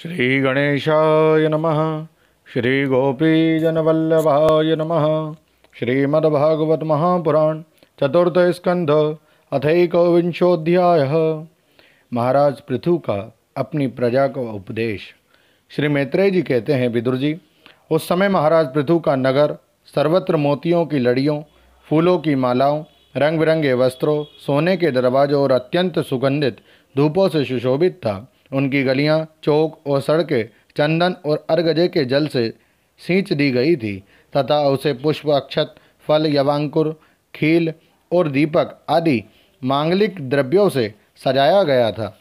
श्री गणेशाय नमः। श्री गोपीजनवल्लभाय नमः। श्रीमद्भागवत महापुराण चतुर्थ स्कंध अथैकोविंशोऽध्यायः। महाराज पृथु का अपनी प्रजा को उपदेश। श्री मैत्रेय जी कहते हैं, विदुर जी, उस समय महाराज पृथु का नगर सर्वत्र मोतियों की लड़ियों, फूलों की मालाओं, रंग बिरंगे वस्त्रों, सोने के दरवाजों और अत्यंत सुगंधित धूपों से सुशोभित था। उनकी गलियां, चौक और सड़कें चंदन और अर्गजे के जल से सींच दी गई थी तथा उसे पुष्प, अक्षत, फल, यवांकुर, खील और दीपक आदि मांगलिक द्रव्यों से सजाया गया था।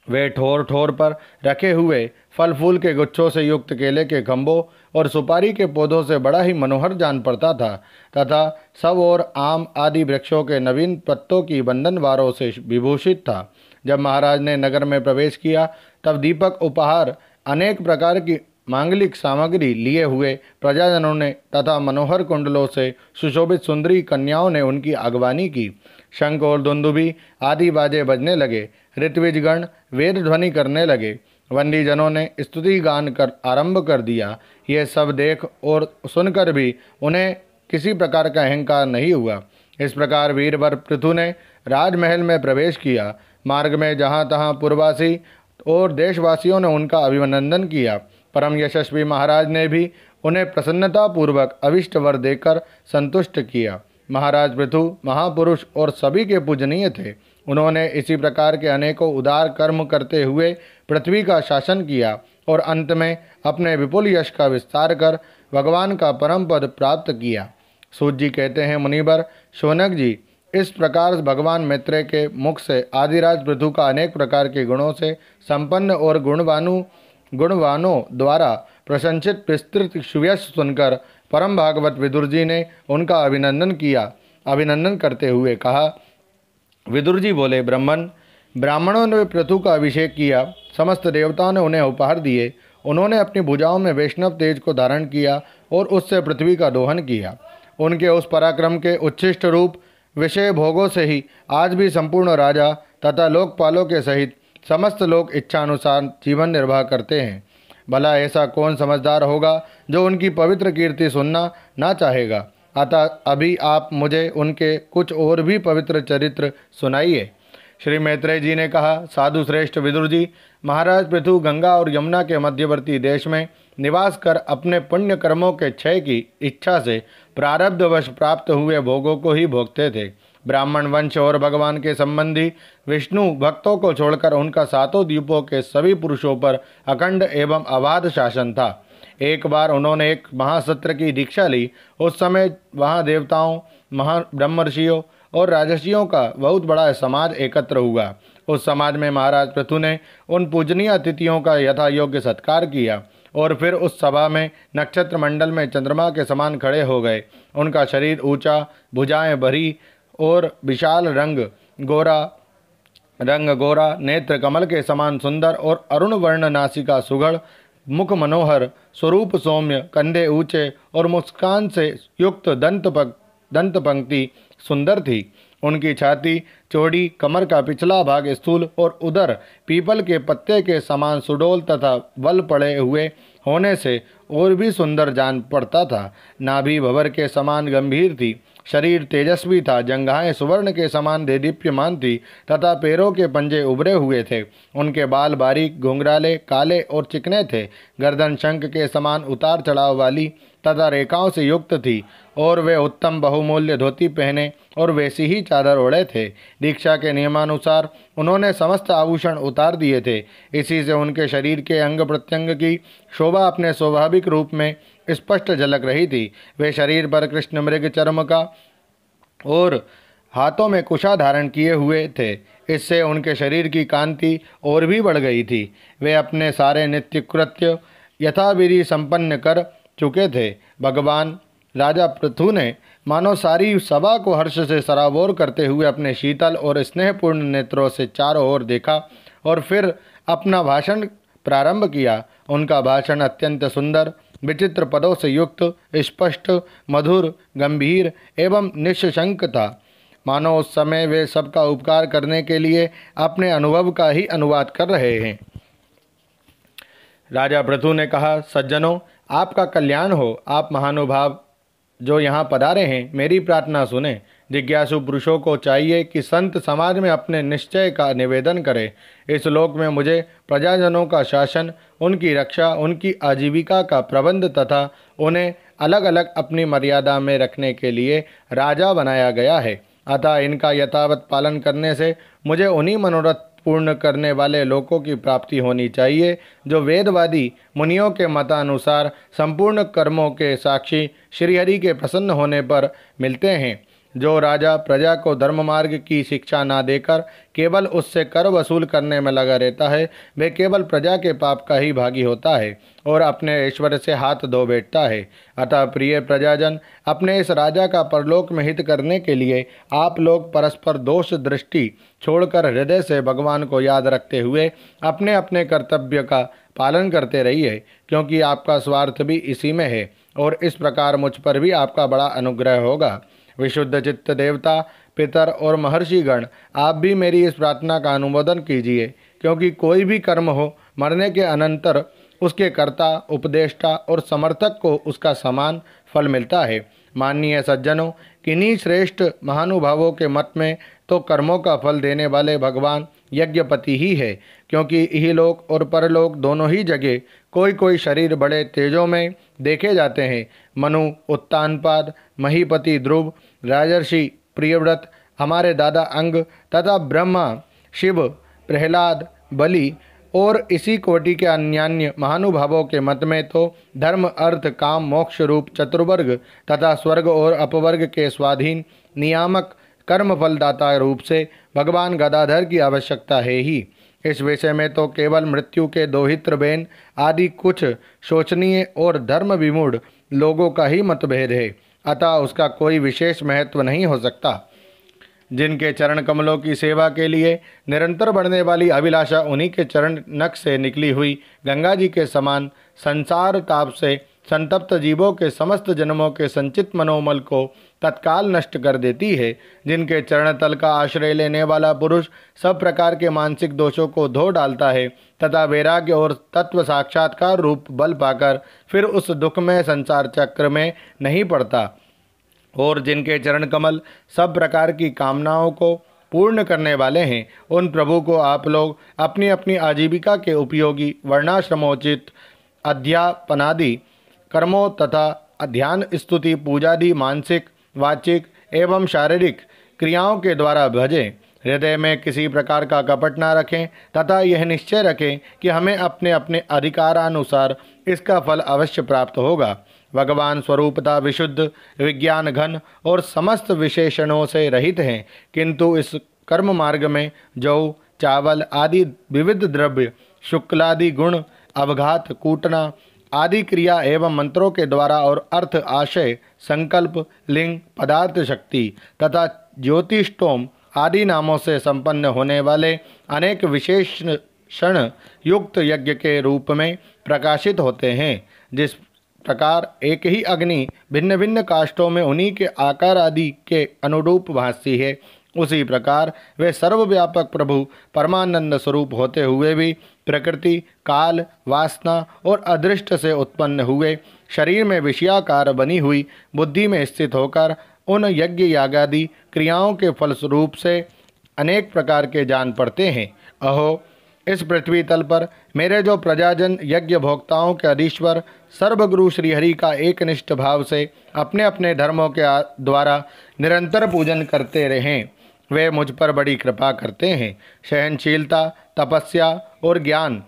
वे ठोर ठोर पर रखे हुए फल फूल के गुच्छों से युक्त केले के खंभों और सुपारी के पौधों से बड़ा ही मनोहर जान पड़ता था तथा सब और आम आदि वृक्षों के नवीन पत्तों की बंधनवारों से विभूषित था। जब महाराज ने नगर में प्रवेश किया तब दीपक, उपहार, अनेक प्रकार की मांगलिक सामग्री लिए हुए प्रजाजनों ने तथा मनोहर कुंडलों से सुशोभित सुंदरी कन्याओं ने उनकी अगवानी की। शंख और दुंदुभी आदि बाजे बजने लगे। ऋत्विजगण वेद ध्वनि करने लगे। वंदीजनों ने स्तुति गान कर आरंभ कर दिया। ये सब देख और सुनकर भी उन्हें किसी प्रकार का अहंकार नहीं हुआ। इस प्रकार वीरवर पृथु ने राजमहल में प्रवेश किया। मार्ग में जहाँ तहाँ पुरवासी और देशवासियों ने उनका अभिनंदन किया। परम यशस्वी महाराज ने भी उन्हें प्रसन्नतापूर्वक अभिष्ट वर देकर संतुष्ट किया। महाराज पृथु महापुरुष और सभी के पूजनीय थे। उन्होंने इसी प्रकार के अनेकों उदार कर्म करते हुए पृथ्वी का शासन किया और अंत में अपने विपुल यश का विस्तार कर भगवान का परम पद प्राप्त किया। सूत जी कहते हैं, मुनिवर शौनक जी, इस प्रकार भगवान मैत्रेय के मुख से आदिराज पृथु का अनेक प्रकार के गुणों से संपन्न और गुणवानों द्वारा प्रशंसित विस्तृत सुयश सुनकर परम भागवत विदुर जी ने उनका अभिनंदन किया। अभिनंदन करते हुए कहा, विदुर जी बोले, ब्राह्मणों ने पृथु का अभिषेक किया। समस्त देवताओं ने उन्हें उपहार दिए। उन्होंने अपनी भुजाओं में वैष्णव तेज को धारण किया और उससे पृथ्वी का दोहन किया। उनके उस पराक्रम के उच्छिष्ट रूप विषय भोगों से ही आज भी संपूर्ण राजा तथा लोकपालों के सहित समस्त लोग इच्छानुसार जीवन निर्वाह करते हैं। भला ऐसा कौन समझदार होगा जो उनकी पवित्र कीर्ति सुनना ना चाहेगा। अतः अभी आप मुझे उनके कुछ और भी पवित्र चरित्र सुनाइए। श्री मैत्रेय जी ने कहा, साधु श्रेष्ठ विदुर जी, महाराज पृथु गंगा और यमुना के मध्यवर्ती देश में निवास कर अपने पुण्य कर्मों के क्षय की इच्छा से प्रारब्धवश प्राप्त हुए भोगों को ही भोगते थे। ब्राह्मण वंश और भगवान के संबंधी विष्णु भक्तों को छोड़कर उनका सातों द्वीपों के सभी पुरुषों पर अखंड एवं अबाध शासन था। एक बार उन्होंने एक महासत्र की दीक्षा ली। उस समय वहाँ देवताओं, ब्रह्मर्षियों और राजर्षियों का बहुत बड़ा समाज एकत्र हुआ। उस समाज में महाराज पृथु ने उन पूजनीय अतिथियों का यथा योग्य सत्कार किया और फिर उस सभा में नक्षत्र मंडल में चंद्रमा के समान खड़े हो गए। उनका शरीर ऊंचा, भुजाएं भरी और विशाल, रंग गोरा, नेत्र कमल के समान सुंदर और अरुण वर्ण, नासिका सुघड़, मुख मनोहर, स्वरूप सौम्य, कंधे ऊंचे और मुस्कान से युक्त दंत पंक्ति सुंदर थी। उनकी छाती चौड़ी, कमर का पिछला भाग स्थूल और उदर पीपल के पत्ते के समान सुडौल तथा बल पड़े हुए होने से और भी सुंदर जान पड़ता था। नाभि भंवर के समान गंभीर थी। शरीर तेजस्वी था। जंघाएं सुवर्ण के समान देदीप्यमान थी तथा पैरों के पंजे उभरे हुए थे। उनके बाल बारीक, घुंघराले, काले और चिकने थे। गर्दन शंख के समान उतार चढ़ाव वाली तथा रेखाओं से युक्त थी और वे उत्तम बहुमूल्य धोती पहने और वैसी ही चादर ओढ़े थे। दीक्षा के नियमानुसार उन्होंने समस्त आभूषण उतार दिए थे। इसी से उनके शरीर के अंग प्रत्यंग की शोभा अपने स्वाभाविक रूप में स्पष्ट झलक रही थी। वे शरीर पर कृष्ण मृग चर्म का और हाथों में कुशा धारण किए हुए थे। इससे उनके शरीर की कांति और भी बढ़ गई थी। वे अपने सारे नित्य कृत्य यथाविधि संपन्न कर चुके थे। भगवान राजा पृथु ने मानो सारी सभा को हर्ष से सराबोर करते हुए अपने शीतल और स्नेहपूर्ण नेत्रों से चारों ओर देखा और फिर अपना भाषण प्रारंभ किया। उनका भाषण अत्यंत सुंदर, विचित्र पदों से युक्त, स्पष्ट, मधुर, गंभीर एवं निशंक था। मानो उस समय वे सबका उपकार करने के लिए अपने अनुभव का ही अनुवाद कर रहे हैं। राजा पृथु ने कहा, सज्जनों, आपका कल्याण हो। आप महानुभाव जो यहाँ पधारे हैं, मेरी प्रार्थना सुने। जिज्ञासु पुरुषों को चाहिए कि संत समाज में अपने निश्चय का निवेदन करें। इस लोक में मुझे प्रजाजनों का शासन, उनकी रक्षा, उनकी आजीविका का प्रबंध तथा उन्हें अलग अलग अपनी मर्यादा में रखने के लिए राजा बनाया गया है। अतः इनका यथावत पालन करने से मुझे उन्हीं मनोरथ पूर्ण करने वाले लोकों की प्राप्ति होनी चाहिए जो वेदवादी मुनियों के मतानुसार संपूर्ण कर्मों के साक्षी श्रीहरि के प्रसन्न होने पर मिलते हैं। जो राजा प्रजा को धर्म मार्ग की शिक्षा ना देकर केवल उससे कर वसूल करने में लगा रहता है, वह केवल प्रजा के पाप का ही भागी होता है और अपने ऐश्वर्य से हाथ धो बैठता है। अतः प्रिय प्रजाजन, अपने इस राजा का परलोक में हित करने के लिए आप लोग परस्पर दोष दृष्टि छोड़कर हृदय से भगवान को याद रखते हुए अपने अपने कर्तव्य का पालन करते रहिए, क्योंकि आपका स्वार्थ भी इसी में है और इस प्रकार मुझ पर भी आपका बड़ा अनुग्रह होगा। विशुद्ध चित्त देवता, पितर और महर्षिगण, आप भी मेरी इस प्रार्थना का अनुमोदन कीजिए, क्योंकि कोई भी कर्म हो, मरने के अनंतर उसके कर्ता, उपदेष्टा और समर्थक को उसका समान फल मिलता है। माननीय सज्जनों, किन्हीं श्रेष्ठ महानुभावों के मत में तो कर्मों का फल देने वाले भगवान यज्ञपति ही है, क्योंकि इहलोक और परलोक दोनों ही जगह कोई कोई शरीर बड़े तेजों में देखे जाते हैं। मनु, उत्तानपाद, महीपति ध्रुव, राजर्षि प्रियव्रत, हमारे दादा अंग तथा ब्रह्मा, शिव, प्रहलाद, बलि और इसी कोटि के अन्यान्य महानुभावों के मत में तो धर्म, अर्थ, काम, मोक्ष रूप चतुर्वर्ग तथा स्वर्ग और अपवर्ग के स्वाधीन नियामक कर्म फलदाता रूप से भगवान गदाधर की आवश्यकता है ही। इस विषय में तो केवल मृत्यु के दोहित्र बेन आदि कुछ शोचनीय और धर्म विमूढ़ लोगों का ही मतभेद है, अतः उसका कोई विशेष महत्व नहीं हो सकता। जिनके चरण कमलों की सेवा के लिए निरंतर बढ़ने वाली अभिलाषा उन्हीं के चरण नख से निकली हुई गंगा जी के समान संसार ताप से संतप्त जीवों के समस्त जन्मों के संचित मनोमल को तत्काल नष्ट कर देती है। जिनके चरण तल का आश्रय लेने वाला पुरुष सब प्रकार के मानसिक दोषों को धो डालता है तथा वैराग्य और तत्व साक्षात्कार रूप बल पाकर फिर उस दुखमय संसार चक्र में नहीं पड़ता। और जिनके चरण कमल सब प्रकार की कामनाओं को पूर्ण करने वाले हैं, उन प्रभु को आप लोग अपनी अपनी आजीविका के उपयोगी वर्णाश्रमोचित अध्यापनादि कर्मों तथा ध्यान, स्तुति, पूजादि मानसिक, वाचिक एवं शारीरिक क्रियाओं के द्वारा भजें। हृदय में किसी प्रकार का कपट न रखें तथा यह निश्चय रखें कि हमें अपने अपने अधिकारानुसार इसका फल अवश्य प्राप्त होगा। भगवान स्वरूपता विशुद्ध, विज्ञान घन और समस्त विशेषणों से रहित हैं, किंतु इस कर्म मार्ग में जौ, चावल आदि विविध द्रव्य, शुक्लादि गुण, अवघात, कूटना आदि क्रिया एवं मंत्रों के द्वारा और अर्थ, आशय, संकल्प, लिंग, पदार्थ शक्ति तथा ज्योतिष्टोम आदि नामों से संपन्न होने वाले अनेक विशेषण युक्त यज्ञ के रूप में प्रकाशित होते हैं। जिस प्रकार एक ही अग्नि भिन्न भिन्न काष्ठों में उन्हीं के आकार आदि के अनुरूप भासती है, उसी प्रकार वे सर्वव्यापक प्रभु परमानंद स्वरूप होते हुए भी प्रकृति, काल, वासना और अदृष्ट से उत्पन्न हुए शरीर में विषयाकार बनी हुई बुद्धि में स्थित होकर उन यज्ञ यागादि क्रियाओं के फलस्वरूप से अनेक प्रकार के जान पड़ते हैं। अहो, इस पृथ्वी तल पर मेरे जो प्रजाजन यज्ञ भोक्ताओं के अधीश्वर सर्वगुरु श्रीहरि का एक निष्ठ भाव से अपने अपने धर्मों के द्वारा निरंतर पूजन करते रहें, वे मुझ पर बड़ी कृपा करते हैं। सहनशीलता, तपस्या और ज्ञान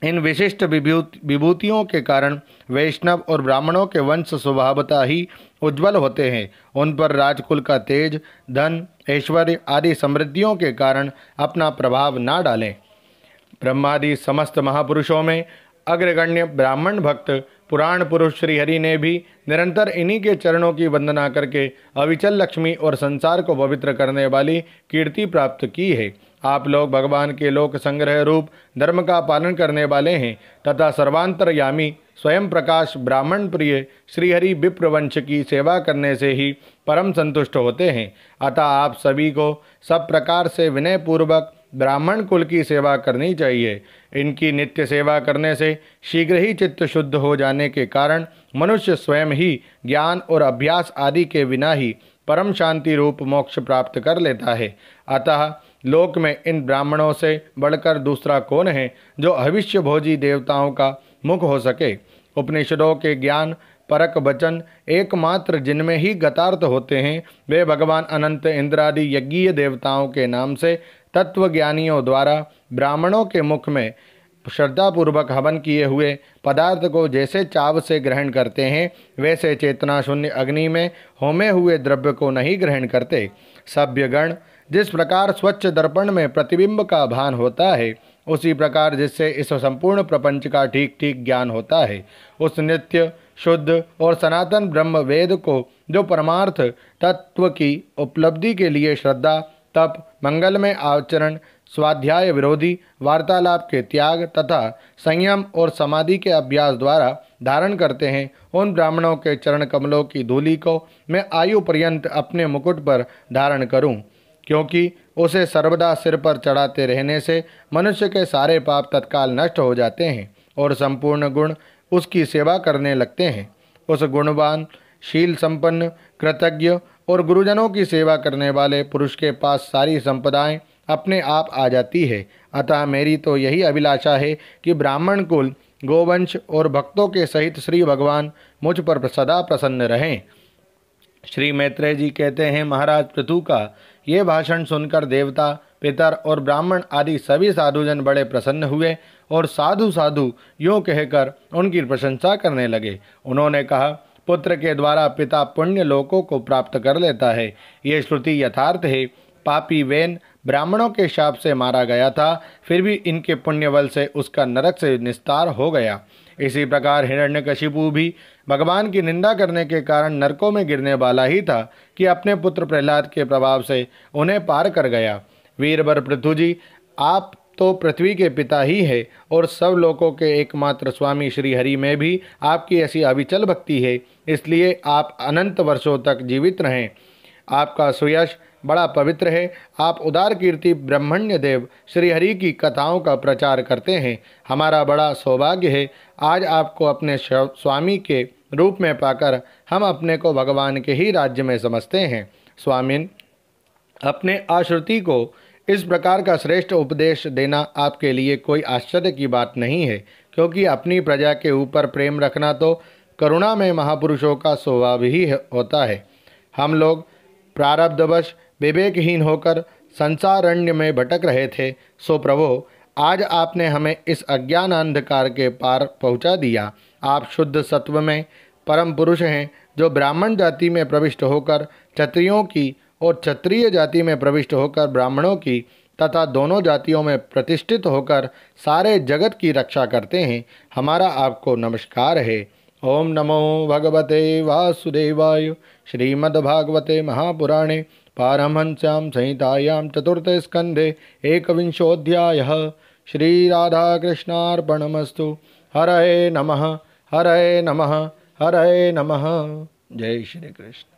इन विशिष्ट विभूतियों के कारण वैष्णव और ब्राह्मणों के वंश स्वभावतः ही उज्ज्वल होते हैं। उन पर राजकुल का तेज, धन, ऐश्वर्य आदि समृद्धियों के कारण अपना प्रभाव ना डालें। ब्रह्मादि समस्त महापुरुषों में अग्रगण्य ब्राह्मण भक्त पुराण पुरुष श्रीहरि ने भी निरंतर इन्हीं के चरणों की वंदना करके अविचल लक्ष्मी और संसार को पवित्र करने वाली कीर्ति प्राप्त की है। आप लोग भगवान के लोक संग्रह रूप धर्म का पालन करने वाले हैं तथा सर्वांतरयामी स्वयं प्रकाश ब्राह्मण प्रिय श्रीहरि विप्र वंश की सेवा करने से ही परम संतुष्ट होते हैं। अतः आप सभी को सब प्रकार से विनय पूर्वक ब्राह्मण कुल की सेवा करनी चाहिए। इनकी नित्य सेवा करने से शीघ्र ही चित्त शुद्ध हो जाने के कारण मनुष्य स्वयं ही ज्ञान और अभ्यास आदि के बिना ही परम शांति रूप मोक्ष प्राप्त कर लेता है। अतः लोक में इन ब्राह्मणों से बढ़कर दूसरा कौन है जो भविष्य भोजी देवताओं का मुख हो सके। उपनिषदों के ज्ञान परक वचन एकमात्र जिनमें ही गतार्थ होते हैं वे भगवान अनंत इंद्रादि यज्ञीय देवताओं के नाम से तत्वज्ञानियों द्वारा ब्राह्मणों के मुख में श्रद्धापूर्वक हवन किए हुए पदार्थ को जैसे चाव से ग्रहण करते हैं वैसे चेतना शून्य अग्नि में होमे हुए द्रव्य को नहीं ग्रहण करते। सभ्यगण जिस प्रकार स्वच्छ दर्पण में प्रतिबिंब का भान होता है उसी प्रकार जिससे इस संपूर्ण प्रपंच का ठीक ठीक ज्ञान होता है उस नित्य शुद्ध और सनातन ब्रह्म वेद को जो परमार्थ तत्व की उपलब्धि के लिए श्रद्धा तप मंगलमय आचरण स्वाध्याय विरोधी वार्तालाप के त्याग तथा संयम और समाधि के अभ्यास द्वारा धारण करते हैं उन ब्राह्मणों के चरण कमलों की धूलि को मैं आयु पर्यंत अपने मुकुट पर धारण करूं, क्योंकि उसे सर्वदा सिर पर चढ़ाते रहने से मनुष्य के सारे पाप तत्काल नष्ट हो जाते हैं और संपूर्ण गुण उसकी सेवा करने लगते हैं। उस गुणवान शील संपन्न कृतज्ञ और गुरुजनों की सेवा करने वाले पुरुष के पास सारी संपदाएं अपने आप आ जाती है। अतः मेरी तो यही अभिलाषा है कि ब्राह्मण कुल गोवंश और भक्तों के सहित श्री भगवान मुझ पर सदा प्रसन्न रहें। श्री मैत्रेय जी कहते हैं, महाराज पृथु का ये भाषण सुनकर देवता पितर और ब्राह्मण आदि सभी साधुजन बड़े प्रसन्न हुए और साधु साधु यूँ कहकर उनकी प्रशंसा करने लगे। उन्होंने कहा, पुत्र के द्वारा पिता पुण्य लोकों को प्राप्त कर लेता है। ये श्रुति यथार्थ है। पापी वेन ब्राह्मणों के शाप से मारा गया था, फिर भी इनके पुण्य बल से उसका नरक से निस्तार हो गया। इसी प्रकार हिरण्यकशिपु भी भगवान की निंदा करने के कारण नरकों में गिरने वाला ही था कि अपने पुत्र प्रहलाद के प्रभाव से उन्हें पार कर गया। वीरवर पृथु जी, आप तो पृथ्वी के पिता ही है और सब लोकों के एकमात्र स्वामी श्री हरि में भी आपकी ऐसी अविचल भक्ति है, इसलिए आप अनंत वर्षों तक जीवित रहें। आपका सुयश बड़ा पवित्र है। आप उदार कीर्ति ब्रह्मण्य देव श्री हरि की कथाओं का प्रचार करते हैं। हमारा बड़ा सौभाग्य है। आज आपको अपने स्वामी के रूप में पाकर हम अपने को भगवान के ही राज्य में समझते हैं। स्वामिन, अपने आश्रिति को इस प्रकार का श्रेष्ठ उपदेश देना आपके लिए कोई आश्चर्य की बात नहीं है, क्योंकि अपनी प्रजा के ऊपर प्रेम रखना तो करुणा में महापुरुषों का स्वभाव ही होता है। हम लोग प्रारब्धवश विवेकहीन होकर संसारण्य में भटक रहे थे, सो प्रभो आज आपने हमें इस अज्ञान अंधकार के पार पहुंचा दिया। आप शुद्ध सत्व में परम पुरुष हैं, जो ब्राह्मण जाति में प्रविष्ट होकर क्षत्रियों की और क्षत्रिय जाति में प्रविष्ट होकर ब्राह्मणों की तथा दोनों जातियों में प्रतिष्ठित होकर सारे जगत की रक्षा करते हैं। हमारा आपको नमस्कार है। ओम नमो भगवते वासुदेवाय। श्रीमद्भागवते महापुराणे पारमहंस्यां संहितायां चतुर्थे स्कंधे एकविंशोऽध्यायः। श्रीराधाकृष्णार्पणमस्तु। हरये नमः, हरये नमः, हरये नमः। जय श्री कृष्ण।